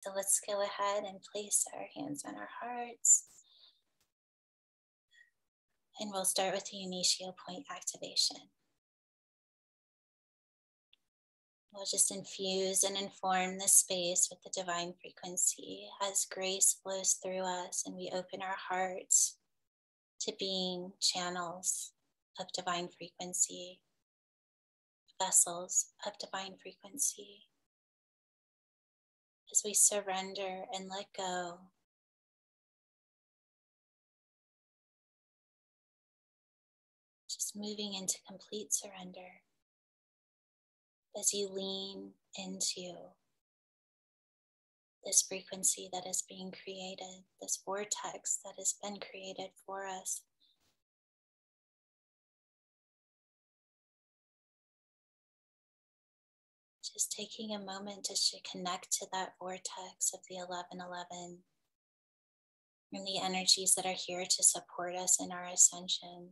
So let's go ahead and place our hands on our hearts. And we'll start with the initial point activation. We'll just infuse and inform the space with the divine frequency as grace flows through us and we open our hearts to being channels of divine frequency, vessels of divine frequency. As we surrender and let go, just moving into complete surrender. As you lean into this frequency that is being created, this vortex that has been created for us. Just taking a moment to connect to that vortex of the 1111 and the energies that are here to support us in our ascension.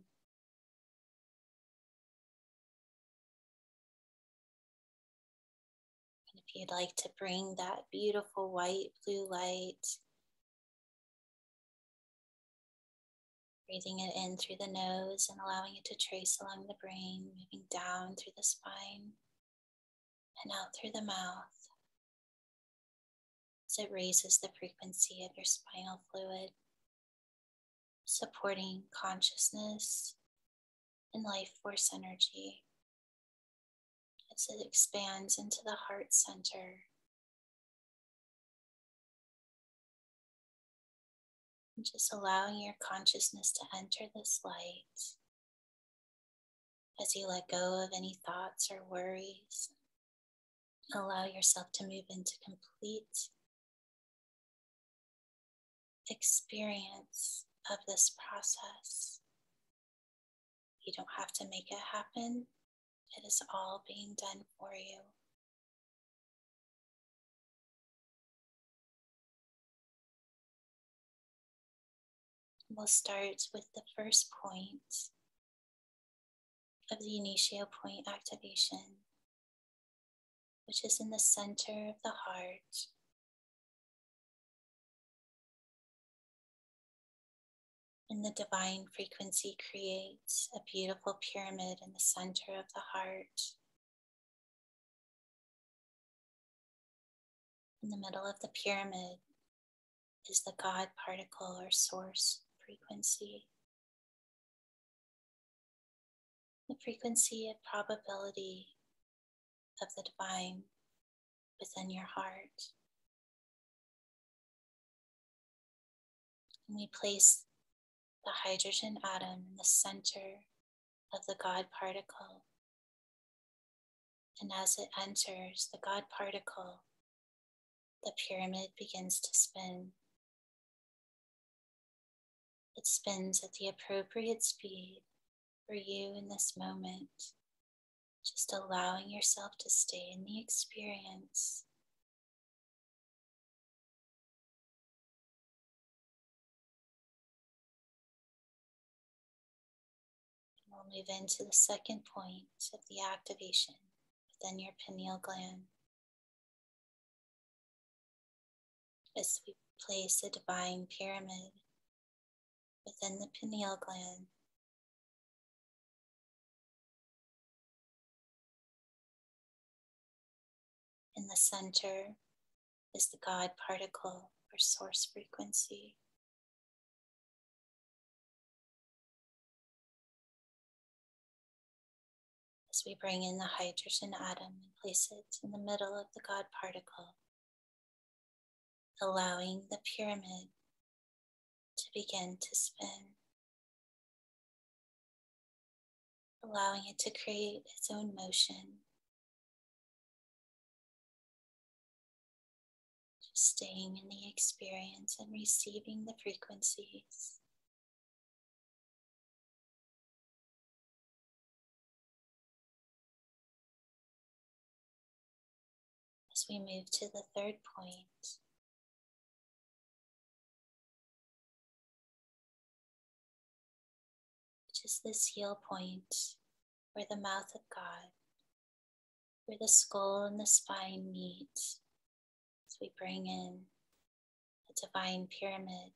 And if you'd like to bring that beautiful white, blue light, breathing it in through the nose and allowing it to trace along the brain, moving down through the spine and out through the mouth as it raises the frequency of your spinal fluid, supporting consciousness and life force energy as it expands into the heart center. And just allowing your consciousness to enter this light as you let go of any thoughts or worries. Allow yourself to move into complete experience of this process. You don't have to make it happen. It is all being done for you. We'll start with the first point of the initio point activation, which is in the center of the heart. And the divine frequency creates a beautiful pyramid in the center of the heart. In the middle of the pyramid is the God particle or source frequency. The frequency of probability of the divine within your heart. And we place the hydrogen atom in the center of the God particle. And as it enters the God particle, the pyramid begins to spin. It spins at the appropriate speed for you in this moment, just allowing yourself to stay in the experience. We'll move into the second point of the activation within your pineal gland. As we place a divine pyramid within the pineal gland, in the center is the God particle or source frequency. As we bring in the hydrogen atom and place it in the middle of the God particle, allowing the pyramid to begin to spin, allowing it to create its own motion, just staying in the experience and receiving the frequencies. As we move to the third point, which is this heel point where the mouth of God, where the skull and the spine meet. As we bring in the divine pyramid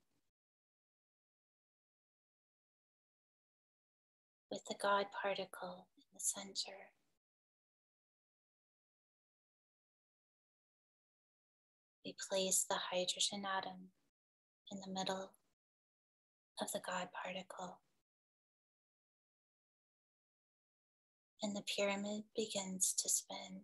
with the God particle in the center. We place the hydrogen atom in the middle of the God particle, and the pyramid begins to spin.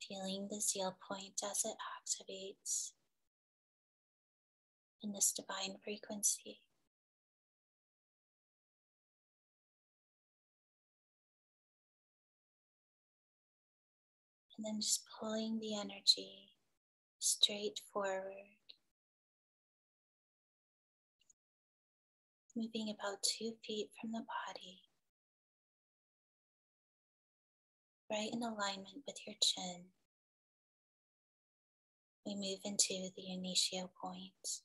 Feeling the seal point as it activates in this divine frequency. And then just pulling the energy straight forward, moving about 2 feet from the body, right in alignment with your chin. We move into the Initio point,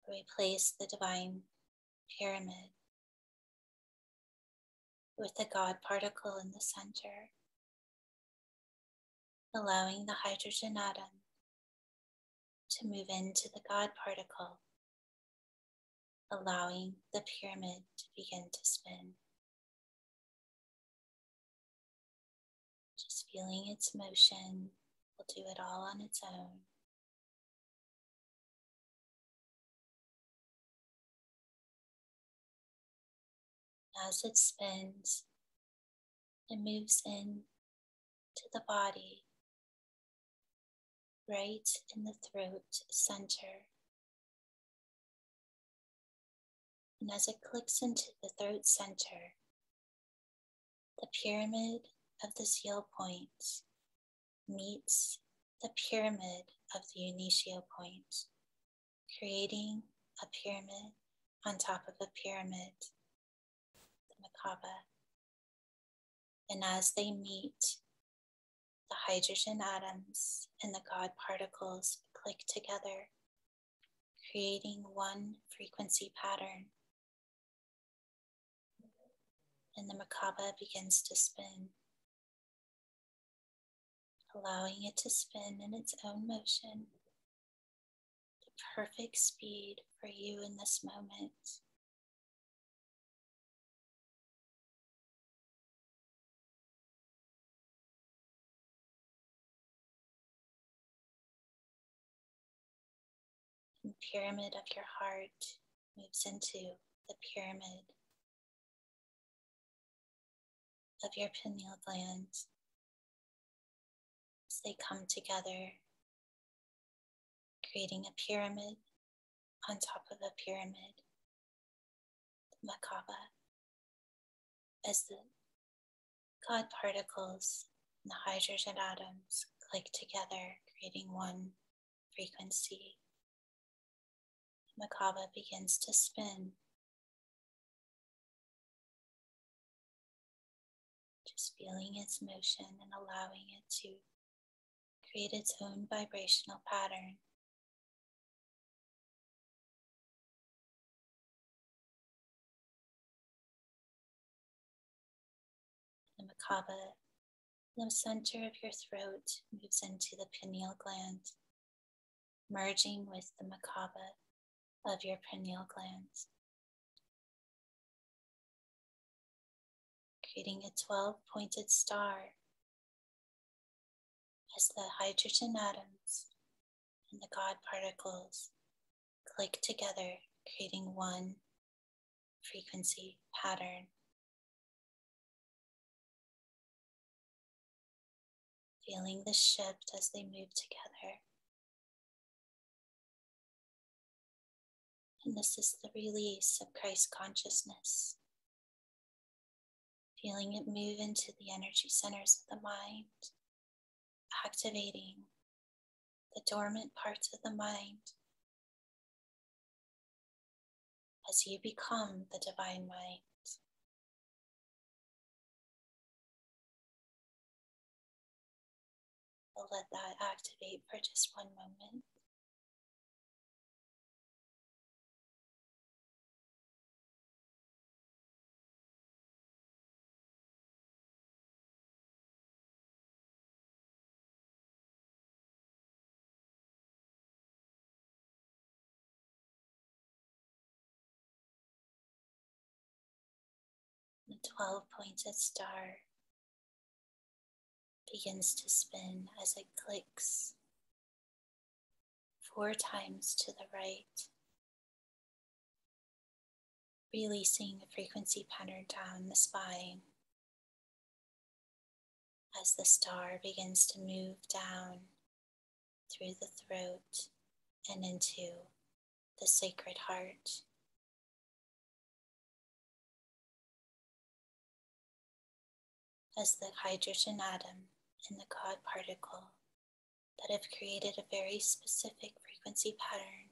where we place the divine pyramid with the God particle in the center, allowing the hydrogen atom to move into the God particle, allowing the pyramid to begin to spin. Just feeling its motion. We'll do it all on its own. As it spins, it moves in to the body, right in the throat center. And as it clicks into the throat center, the pyramid of the seal point meets the pyramid of the Initio point, creating a pyramid on top of a pyramid, the Merkaba. And as they meet, the hydrogen atoms and the God particles click together, creating one frequency pattern. And the Merkaba begins to spin, allowing it to spin in its own motion, the perfect speed for you in this moment. The pyramid of your heart moves into the pyramid of your pineal gland as they come together, creating a pyramid on top of a pyramid, the Merkaba, as the God particles and the hydrogen atoms click together, creating one frequency. The Merkaba begins to spin, just feeling its motion and allowing it to create its own vibrational pattern. The Merkaba in the center of your throat moves into the pineal gland, merging with the Merkaba of your pineal gland, creating a 12-pointed star as the hydrogen atoms and the God particles click together, creating one frequency pattern. Feeling the shift as they move together. And this is the release of Christ consciousness. Feeling it move into the energy centers of the mind, activating the dormant parts of the mind as you become the divine mind. We'll let that activate for just one moment. 12-pointed star begins to spin as it clicks 4 times to the right, releasing a frequency pattern down the spine as the star begins to move down through the throat and into the sacred heart. As the hydrogen atom and the God particle that have created a very specific frequency pattern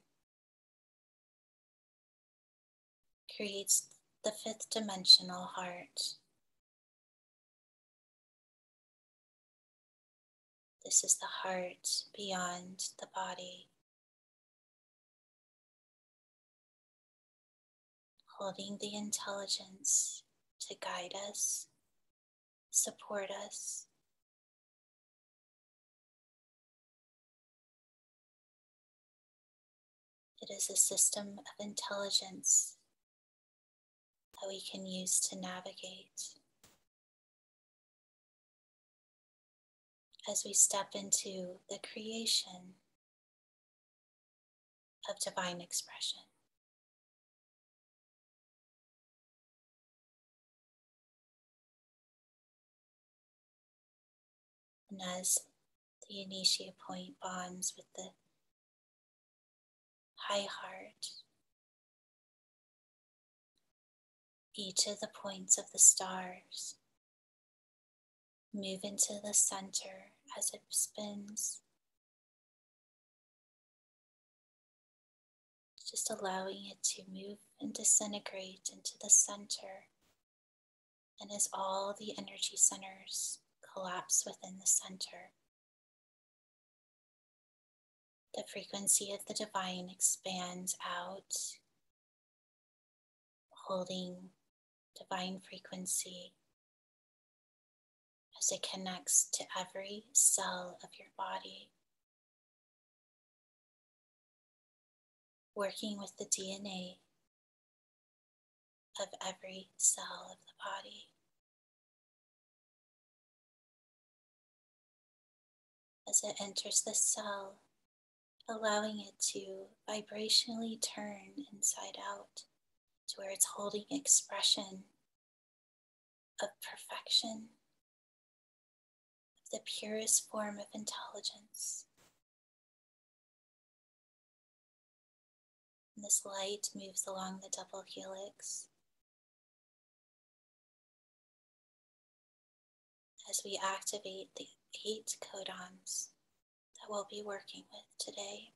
creates the 5th dimensional heart. This is the heart beyond the body, holding the intelligence to guide us, support us, it is a system of intelligence that we can use to navigate as we step into the creation of divine expression. And as the initiate point bonds with the high heart, each of the points of the stars move into the center as it spins, just allowing it to move and disintegrate into the center. And as all the energy centers collapse within the center, the frequency of the divine expands out, holding divine frequency as it connects to every cell of your body, working with the DNA of every cell of the body. As it enters the cell, allowing it to vibrationally turn inside out to where it's holding expression of perfection, of the purest form of intelligence. And this light moves along the double helix as we activate the 8 codons that we'll be working with today.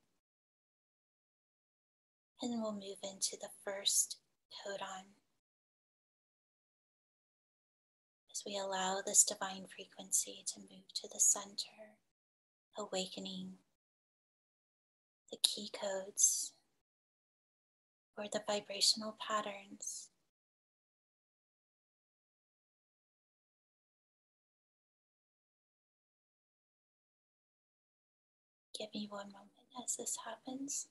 And then we'll move into the first codon as we allow this divine frequency to move to the center, awakening the key codes or the vibrational patterns. Give me one moment as this happens.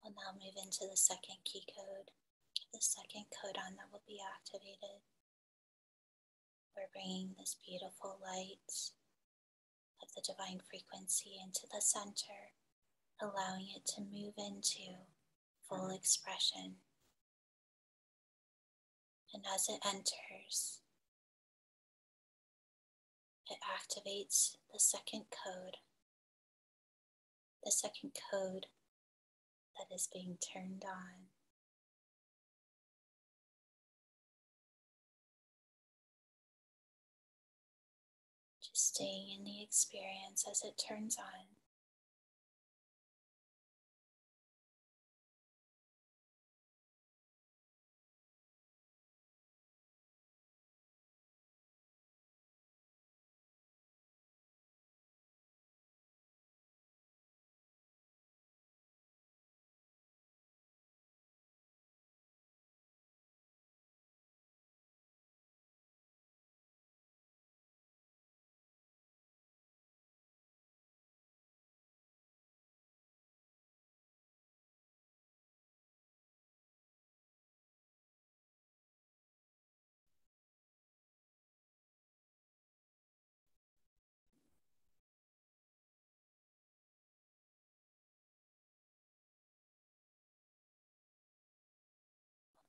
We'll now move into the second key code, the second codon that will be activated. We're bringing this beautiful light of the divine frequency into the center, allowing it to move into full expression. And as it enters, it activates the second code that is being turned on. Just staying in the experience as it turns on.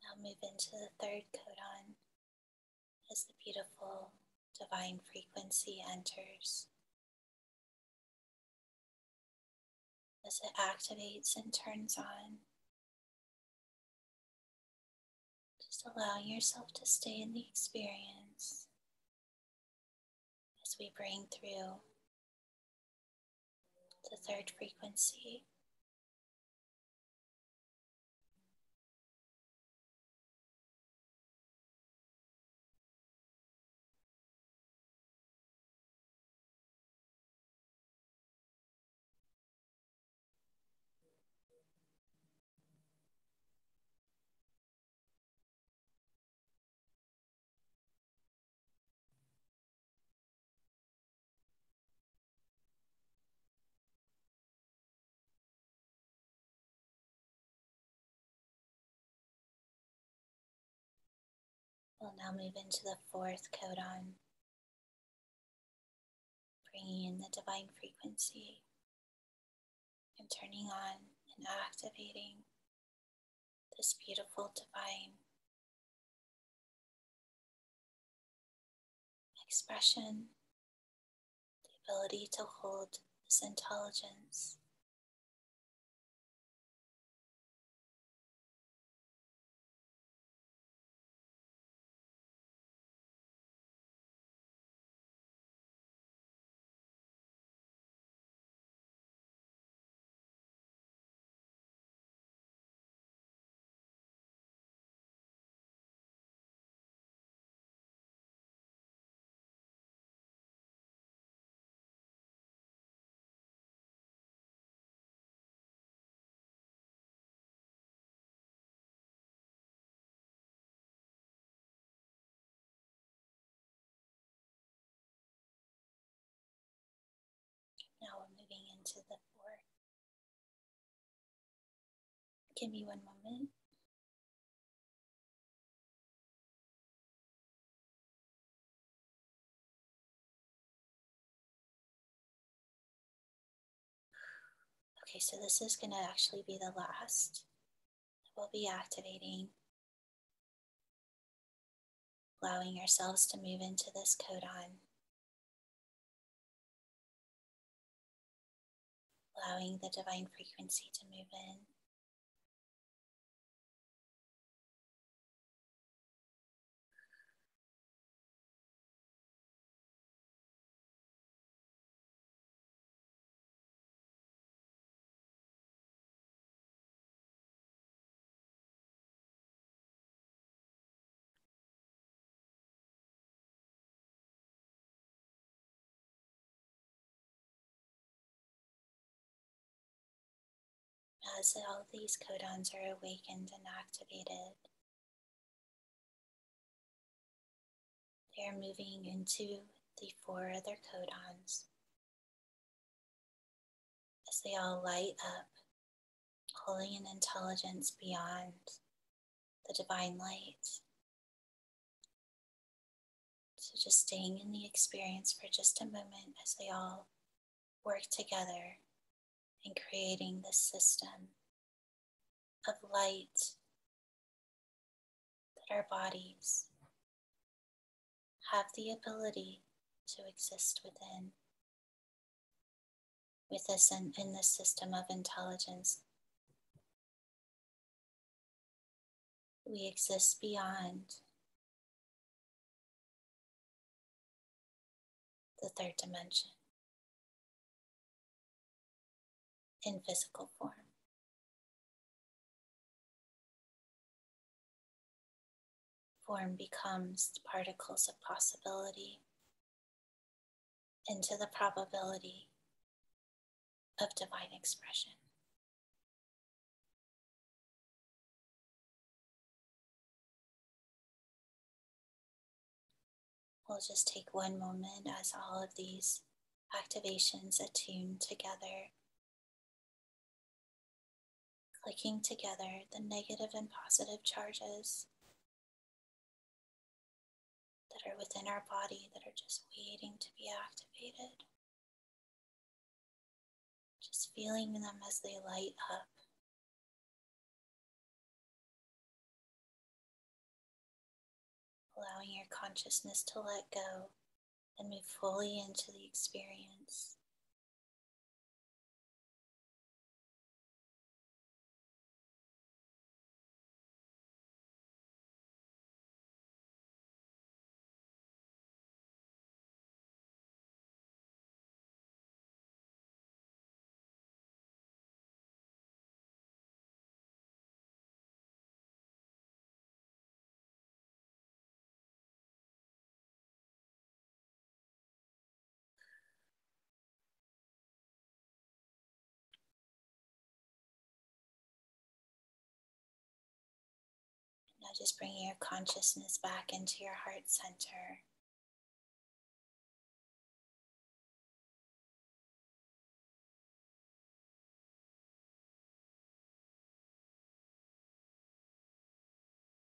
Now move into the third codon as the beautiful divine frequency enters. As it activates and turns on, just allowing yourself to stay in the experience as we bring through the third frequency. We'll now move into the fourth codon, bringing in the divine frequency and turning on and activating this beautiful divine expression, the ability to hold this intelligence. Now we're moving into the fourth. Give me one moment. Okay, so this is going to actually be the last that we'll be activating, allowing yourselves to move into this codon, allowing the divine frequency to move in. As all these codons are awakened and activated, they are moving into the four other codons as they all light up, holding an intelligence beyond the divine light. So just staying in the experience for just a moment as they all work together and creating this system of light that our bodies have the ability to exist within. With us in this system of intelligence, we exist beyond the third dimension in physical form. Form becomes particles of possibility into the probability of divine expression. We'll just take one moment as all of these activations attune together, clicking together the negative and positive charges that are within our body that are just waiting to be activated. Just feeling them as they light up. Allowing your consciousness to let go and move fully into the experience. Now just bringing your consciousness back into your heart center.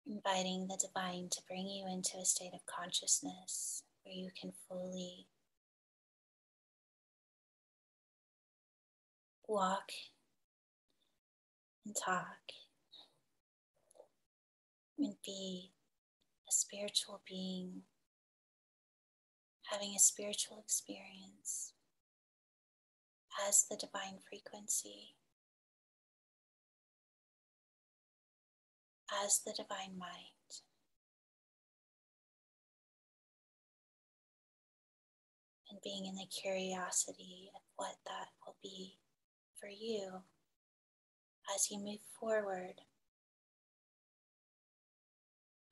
Inviting the divine to bring you into a state of consciousness where you can fully walk and talk and be a spiritual being, having a spiritual experience as the divine frequency, as the divine mind. And being in the curiosity of what that will be for you as you move forward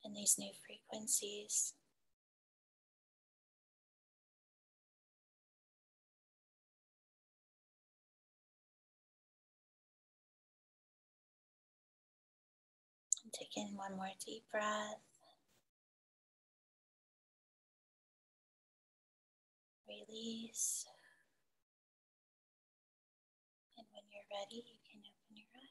in these new frequencies. And take in one more deep breath. Release. And when you're ready, you can open your eyes.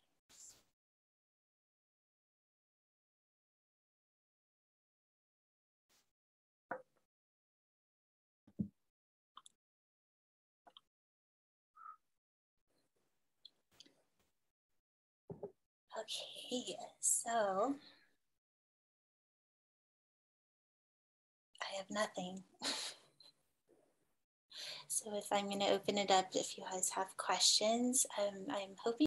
Okay, so I have nothing. So if I'm going to open it up, if you guys have questions, I'm hoping